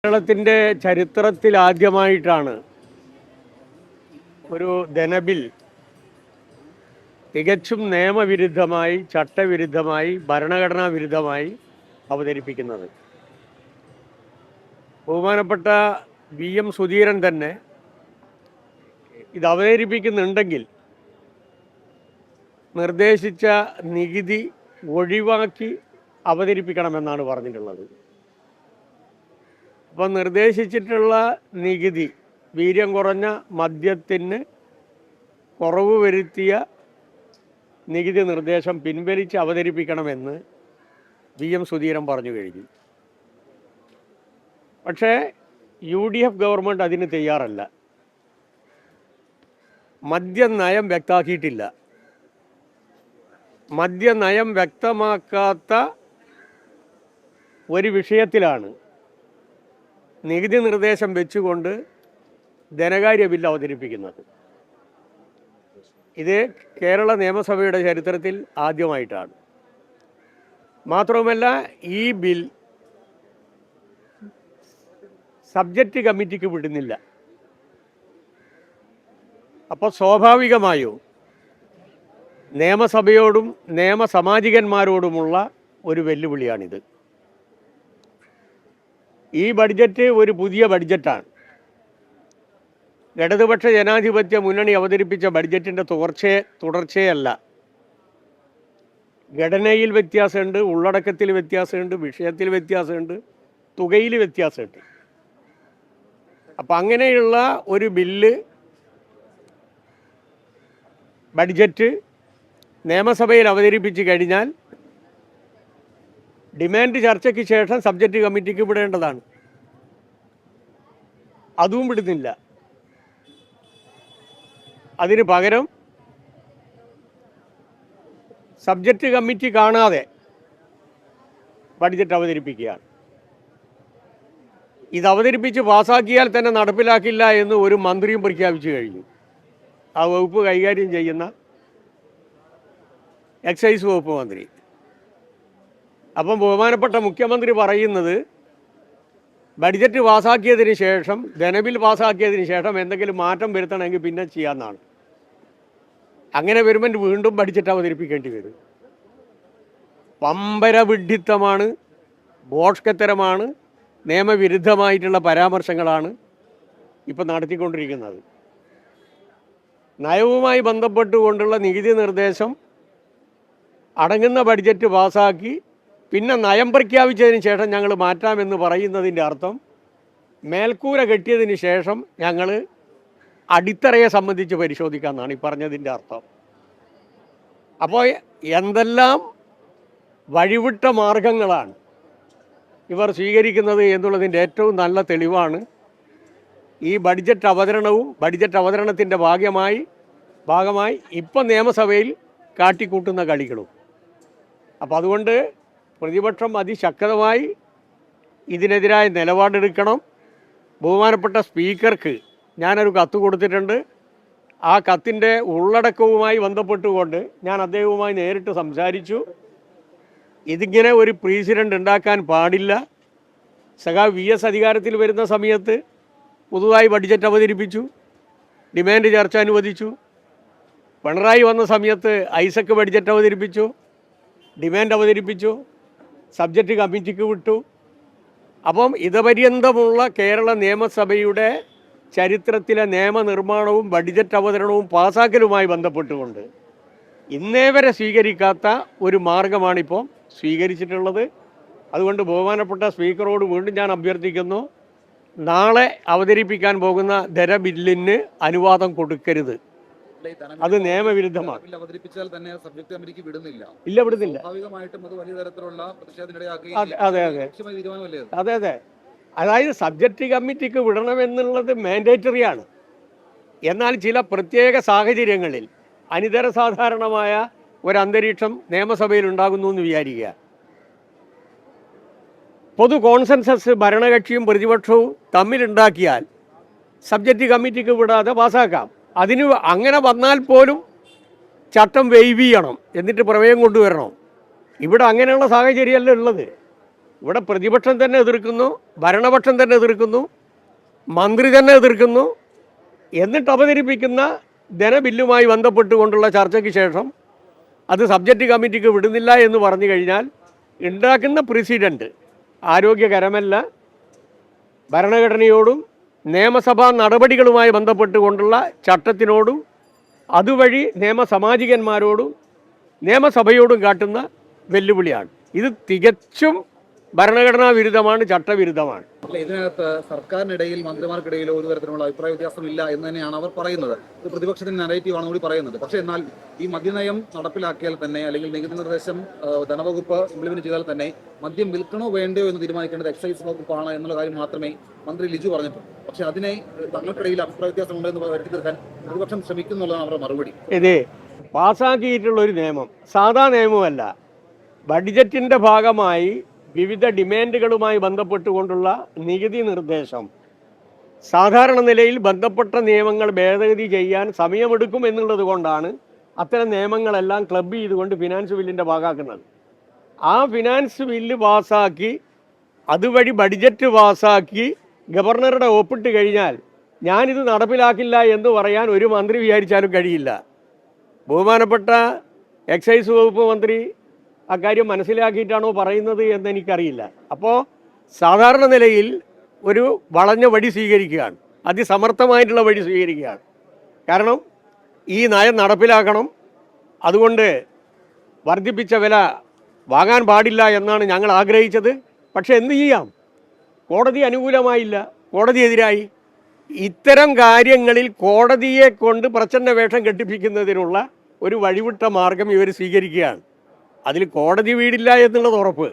കേരളത്തിൻ്റെ ചരിത്രത്തിൽ ആദ്യമായിട്ടാണ് ഒരു ധനബിൽ തികച്ചും നിയമവിരുദ്ധമായി, ചട്ടവിരുദ്ധമായി, ഭരണഘടനാ വിരുദ്ധമായി അവതരിപ്പിക്കുന്നത്. ബഹുമാനപ്പെട്ട VM സുധീരൻ തന്നെ ഇത് അവതരിപ്പിക്കുന്നുണ്ടെങ്കിൽ നിർദ്ദേശിച്ച നികുതി ഒഴിവാക്കി അവതരിപ്പിക്കണമെന്നാണ് പറഞ്ഞിട്ടുള്ളത്. അപ്പോൾ നിർദ്ദേശിച്ചിട്ടുള്ള നികുതി വീര്യം കുറഞ്ഞ മദ്യത്തിന് കുറവ് വരുത്തിയ നികുതി നിർദ്ദേശം പിൻവലിച്ച് അവതരിപ്പിക്കണമെന്ന് VM സുധീരൻ പറഞ്ഞു കഴിഞ്ഞു. പക്ഷേ UDF ഗവൺമെൻറ് അതിന് തയ്യാറല്ല. മദ്യനയം വ്യക്തമാക്കിയിട്ടില്ല. മദ്യനയം വ്യക്തമാക്കാത്ത ഒരു വിഷയത്തിലാണ് നികുതി നിർദ്ദേശം വെച്ചുകൊണ്ട് ധനകാര്യ ബില്ല് അവതരിപ്പിക്കുന്നത്. ഇത് കേരള നിയമസഭയുടെ ചരിത്രത്തിൽ ആദ്യമായിട്ടാണ്. മാത്രവുമല്ല, ഈ ബിൽ സബ്ജക്റ്റ് കമ്മിറ്റിക്ക് വിടുന്നില്ല. അപ്പോൾ സ്വാഭാവികമായും നിയമസഭയോടും നിയമസാമാജികന്മാരോടുമുള്ള ഒരു വെല്ലുവിളിയാണിത്. ഈ ബഡ്ജറ്റ് ഒരു പുതിയ ബഡ്ജറ്റാണ്. ഇടതുപക്ഷ ജനാധിപത്യ മുന്നണി അവതരിപ്പിച്ച ബഡ്ജറ്റിൻ്റെ തുടർച്ചയല്ല. ഘടനയിൽ വ്യത്യാസമുണ്ട്, ഉള്ളടക്കത്തിൽ വ്യത്യാസമുണ്ട്, വിഷയത്തിൽ വ്യത്യാസമുണ്ട്, തുകയിൽ വ്യത്യാസമുണ്ട്. അപ്പം അങ്ങനെയുള്ള ഒരു ബഡ്ജറ്റ് നിയമസഭയിൽ അവതരിപ്പിച്ച് കഴിഞ്ഞാൽ ഡിമാൻഡ് ചർച്ചയ്ക്ക് ശേഷം സബ്ജക്റ്റ് കമ്മിറ്റിക്ക് വിടേണ്ടതാണ്. അതും വിടുന്നില്ല. അതിന് പകരം സബ്ജക്റ്റ് കമ്മിറ്റി കാണാതെ ബഡ്ജറ്റ് അവതരിപ്പിക്കുകയാണ്. ഇത് അവതരിപ്പിച്ച് പാസ്സാക്കിയാൽ തന്നെ നടപ്പിലാക്കില്ല എന്ന് ഒരു മന്ത്രിയും പ്രഖ്യാപിച്ചു കഴിഞ്ഞു. ആ വകുപ്പ് കൈകാര്യം ചെയ്യുന്ന എക്സൈസ് വകുപ്പ് മന്ത്രി. അപ്പം ബഹുമാനപ്പെട്ട മുഖ്യമന്ത്രി പറയുന്നത് ബഡ്ജറ്റ് പാസ്സാക്കിയതിന് ശേഷം, ധനബിൽ പാസ്സാക്കിയതിന് ശേഷം എന്തെങ്കിലും മാറ്റം വരുത്തണമെങ്കിൽ പിന്നെ ചെയ്യാമെന്നാണ്. അങ്ങനെ വരുമ്പോൾ വീണ്ടും ബഡ്ജറ്റ് അവതരിപ്പിക്കേണ്ടി വരും. പമ്പര വിഡ്ഢിത്തമാണ്, ബോഷ്കത്തരമാണ്, നിയമവിരുദ്ധമായിട്ടുള്ള പരാമർശങ്ങളാണ് ഇപ്പം നടത്തിക്കൊണ്ടിരിക്കുന്നത്. നയവുമായി ബന്ധപ്പെട്ടുകൊണ്ടുള്ള നികുതി നിർദ്ദേശം അടങ്ങുന്ന ബഡ്ജറ്റ് പാസ്സാക്കി പിന്നെ നയം പ്രഖ്യാപിച്ചതിന് ശേഷം ഞങ്ങൾ മാറ്റാമെന്ന് പറയുന്നതിൻ്റെ അർത്ഥം മേൽക്കൂര കെട്ടിയതിന് ശേഷം ഞങ്ങൾ അടിത്തറയെ സംബന്ധിച്ച് പരിശോധിക്കാമെന്നാണ് ഈ പറഞ്ഞതിൻ്റെ അർത്ഥം. അപ്പോൾ എന്തെല്ലാം വഴിവിട്ട മാർഗങ്ങളാണ് ഇവർ സ്വീകരിക്കുന്നത് എന്നുള്ളതിൻ്റെ ഏറ്റവും നല്ല തെളിവാണ് ഈ ബഡ്ജറ്റ് അവതരണവും ബഡ്ജറ്റ് അവതരണത്തിൻ്റെ ഭാഗമായി ഇപ്പം നിയമസഭയിൽ കാട്ടിക്കൂട്ടുന്ന കളികളും. അപ്പം അതുകൊണ്ട് പ്രതിപക്ഷം അതിശക്തമായി ഇതിനെതിരായ നിലപാടെടുക്കണം. ബഹുമാനപ്പെട്ട സ്പീക്കർക്ക് ഞാനൊരു കത്ത് കൊടുത്തിട്ടുണ്ട്. ആ കത്തിൻ്റെ ഉള്ളടക്കവുമായി ബന്ധപ്പെട്ടുകൊണ്ട് ഞാൻ അദ്ദേഹവുമായി നേരിട്ട് സംസാരിച്ചു. ഇതിങ്ങനെ ഒരു പ്രസിഡന്റ് ഉണ്ടാക്കാൻ പാടില്ല. സഖാവ് VS അധികാരത്തിൽ വരുന്ന സമയത്ത് പുതുതായി ബഡ്ജറ്റ് അവതരിപ്പിച്ചു, ഡിമാൻഡ് ചർച്ച അനുവദിച്ചു. പിണറായി വന്ന സമയത്ത് ഐസക് ബഡ്ജറ്റ് അവതരിപ്പിച്ചു, ഡിമാൻഡ് അവതരിപ്പിച്ചു, സബ്ജക്റ്റ് കമ്മിറ്റിക്ക് വിട്ടു. അപ്പം ഇതപര്യന്തമുള്ള കേരള നിയമസഭയുടെ ചരിത്രത്തിലെ നിയമനിർമ്മാണവും ബഡ്ജറ്റ് അവതരണവും പാസ്സാക്കലുമായി ബന്ധപ്പെട്ടുകൊണ്ട് ഇന്നേ വരെ സ്വീകരിക്കാത്ത ഒരു മാർഗമാണിപ്പോൾ സ്വീകരിച്ചിട്ടുള്ളത്. അതുകൊണ്ട് ബഹുമാനപ്പെട്ട സ്പീക്കറോട് വീണ്ടും ഞാൻ അഭ്യർത്ഥിക്കുന്നു, നാളെ അവതരിപ്പിക്കാൻ പോകുന്ന ധനബില്ലിന് അനുവാദം കൊടുക്കരുത്. അത് നിയമവിരുദ്ധമാണ്. ഇല്ല, വിടുന്നില്ല. അതെ. അതായത് സബ്ജക്റ്റ് കമ്മിറ്റിക്ക് വിടണമെന്നുള്ളത് മാൻഡേറ്ററിയാണ്. എന്നാൽ ചില പ്രത്യേക സാഹചര്യങ്ങളിൽ അനിതര സാധാരണമായ ഒരു അന്തരീക്ഷം നിയമസഭയിൽ ഉണ്ടാകുന്നു എന്ന് വിചാരിക്കുക. പൊതു കോൺസെൻസസ് ഭരണകക്ഷിയും പ്രതിപക്ഷവും തമ്മിലുണ്ടാക്കിയാൽ സബ്ജക്റ്റ് കമ്മിറ്റിക്ക് വിടാതെ പാസ്സാക്കാം. അതിന് അങ്ങനെ വന്നാൽ പോലും ചട്ടം വെയ്വ് ചെയ്യണം, എന്നിട്ട് പ്രമേയം കൊണ്ടുവരണം. ഇവിടെ അങ്ങനെയുള്ള സാഹചര്യമല്ല ഉള്ളത്. ഇവിടെ പ്രതിപക്ഷം തന്നെ എതിർക്കുന്നു, ഭരണപക്ഷം തന്നെ എതിർക്കുന്നു, മന്ത്രി തന്നെ എതിർക്കുന്നു. എന്നിട്ട് അവതരിപ്പിക്കുന്ന ധനബില്ലുമായി ബന്ധപ്പെട്ടുകൊണ്ടുള്ള ചർച്ചയ്ക്ക് ശേഷം അത് സബ്ജക്റ്റ് കമ്മിറ്റിക്ക് വിടുന്നില്ല എന്ന് പറഞ്ഞു കഴിഞ്ഞാൽ ഉണ്ടാക്കുന്ന പ്രസിഡന്റ് ആരോഗ്യകരമല്ല. ഭരണഘടനയോടും നിയമസഭാ നടപടികളുമായി ബന്ധപ്പെട്ടുകൊണ്ടുള്ള ചട്ടത്തിനോടും അതുവഴി നിയമസാമാജികന്മാരോടും നിയമസഭയോടും കാട്ടുന്ന വെല്ലുവിളിയാണ്. ഇത് തികച്ചും ഭരണഘടനാ വിരുദ്ധമാണ്, ചട്ടവിരുദ്ധമാണ്. ഇതിനകത്ത് സർക്കാരിനിടയിൽ മന്ത്രിമാർക്കിടയിലോ ഒരു തരത്തിലുള്ള അഭിപ്രായ വ്യത്യാസമില്ല എന്ന് തന്നെയാണ് അവർ പറയുന്നത്. ഇത് പ്രതിപക്ഷത്തിന്റെ നരേറ്റീവ് ആണ് കൂടി പറയുന്നത്. പക്ഷേ എന്നാൽ ഈ മദ്യനയം നടപ്പിലാക്കിയാൽ തന്നെ, അല്ലെങ്കിൽ നികുതി നിർദ്ദേശം ധനവകുപ്പ് ഇംപ്ലിമെന്റ് ചെയ്താൽ തന്നെ മദ്യം വിൽക്കണോ വേണ്ടയോ എന്ന് തീരുമാനിക്കേണ്ടത് എക്സൈസ് വകുപ്പാണ് എന്നുള്ള കാര്യം മാത്രമേ മന്ത്രി ലിജു പറഞ്ഞിട്ടുള്ളൂ. പക്ഷേ അതിനെ തങ്ങൾക്കിടയിൽ അഭിപ്രായ വ്യത്യാസം ഉണ്ടെന്ന് വരുത്തി തീർക്കാൻ പ്രതിപക്ഷം ശ്രമിക്കുന്നുള്ളതാണ് അവരുടെ മറുപടി. ഇത് പാസ്സാക്കിയിട്ടുള്ള ഒരു നിയമം സാധാ നിയമമല്ല. ബഡ്ജറ്റിന്റെ ഭാഗമായി വിവിധ ഡിമാൻഡുകളുമായി ബന്ധപ്പെട്ടുകൊണ്ടുള്ള നികുതി നിർദ്ദേശം സാധാരണ നിലയിൽ ബന്ധപ്പെട്ട നിയമങ്ങൾ ഭേദഗതി ചെയ്യാൻ സമയമെടുക്കും എന്നുള്ളത് കൊണ്ടാണ് അത്തരം നിയമങ്ങളെല്ലാം ക്ലബ് ചെയ്തുകൊണ്ട് ഫിനാൻസ് ബില്ലിൻ്റെ ഭാഗമാക്കുന്നത്. ആ ഫിനാൻസ് ബില്ല് പാസ്സാക്കി അതുവഴി ബഡ്ജറ്റ് പാസ്സാക്കി ഗവർണറുടെ ഒപ്പിട്ട് കഴിഞ്ഞാൽ ഞാനിത് നടപ്പിലാക്കില്ല എന്ന് പറയാൻ ഒരു മന്ത്രി വിചാരിച്ചാലും കഴിയില്ല. ബഹുമാനപ്പെട്ട എക്സൈസ് വകുപ്പ് മന്ത്രി അക്കാര്യം മനസ്സിലാക്കിയിട്ടാണോ പറയുന്നത് എന്നെനിക്കറിയില്ല. അപ്പോൾ സാധാരണ നിലയിൽ ഒരു വളഞ്ഞ വഴി സ്വീകരിക്കുകയാണ്, അതിസമർത്ഥമായിട്ടുള്ള വഴി സ്വീകരിക്കുകയാണ്. കാരണം ഈ നയം നടപ്പിലാക്കണം, അതുകൊണ്ട് വർദ്ധിപ്പിച്ച വില വാങ്ങാൻ പാടില്ല എന്നാണ് ഞങ്ങൾ ആഗ്രഹിച്ചത്. പക്ഷെ എന്ത് ചെയ്യാം, കോടതി അനുകൂലമായില്ല, കോടതി എതിരായി. ഇത്തരം കാര്യങ്ങളിൽ കോടതിയെ കൊണ്ട് പ്രച്ഛന്ന വേഷം കെട്ടിപ്പിക്കുന്നതിനുള്ള ഒരു വഴിവിട്ട മാർഗം ഇവർ സ്വീകരിക്കുകയാണ്. അതിൽ കോടതി വീടില്ല എന്നുള്ളത് ഉറപ്പ്.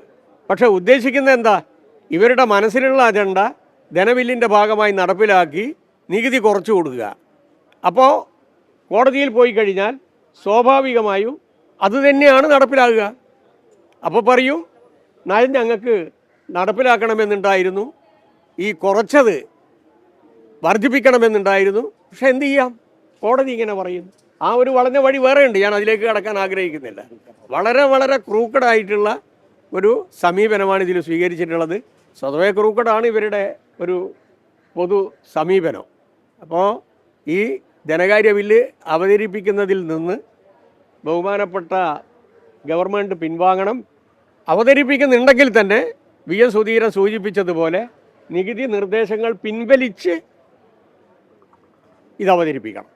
പക്ഷെ ഉദ്ദേശിക്കുന്നത് എന്താ, ഇവരുടെ മനസ്സിലുള്ള അജണ്ട ധനബില്ലിൻ്റെ ഭാഗമായി നടപ്പിലാക്കി നികുതി കുറച്ചു കൊടുക്കുക. അപ്പോൾ കോടതിയിൽ പോയി കഴിഞ്ഞാൽ സ്വാഭാവികമായും അതുതന്നെയാണ് നടപ്പിലാകുക. അപ്പോൾ പറയും നയം ഞങ്ങൾക്ക് നടപ്പിലാക്കണമെന്നുണ്ടായിരുന്നു, ഈ കുറച്ചത് വർദ്ധിപ്പിക്കണമെന്നുണ്ടായിരുന്നു. പക്ഷെ എന്ത് ചെയ്യാം, കോടതി ഇങ്ങനെ പറയുന്നു. ആ ഒരു വളഞ്ഞ വഴി വേറെ ഉണ്ട്, ഞാൻ അതിലേക്ക് കടക്കാൻ ആഗ്രഹിക്കുന്നില്ല. വളരെ വളരെ ക്രൂക്കഡായിട്ടുള്ള ഒരു സമീപനമാണ് ഇതിൽ സ്വീകരിച്ചിട്ടുള്ളത്. സ്വതവേ ക്രൂക്കഡാണ് ഇവരുടെ ഒരു പൊതു സമീപനം. അപ്പോൾ ഈ ധനകാര്യ ബില്ല് അവതരിപ്പിക്കുന്നതിൽ നിന്ന് ബഹുമാനപ്പെട്ട ഗവൺമെൻറ് പിൻവാങ്ങണം. അവതരിപ്പിക്കുന്നുണ്ടെങ്കിൽ തന്നെ വി എസ് സുധീരൻ സൂചിപ്പിച്ചതുപോലെ നികുതി നിർദ്ദേശങ്ങൾ പിൻവലിച്ച് ഇത് അവതരിപ്പിക്കണം.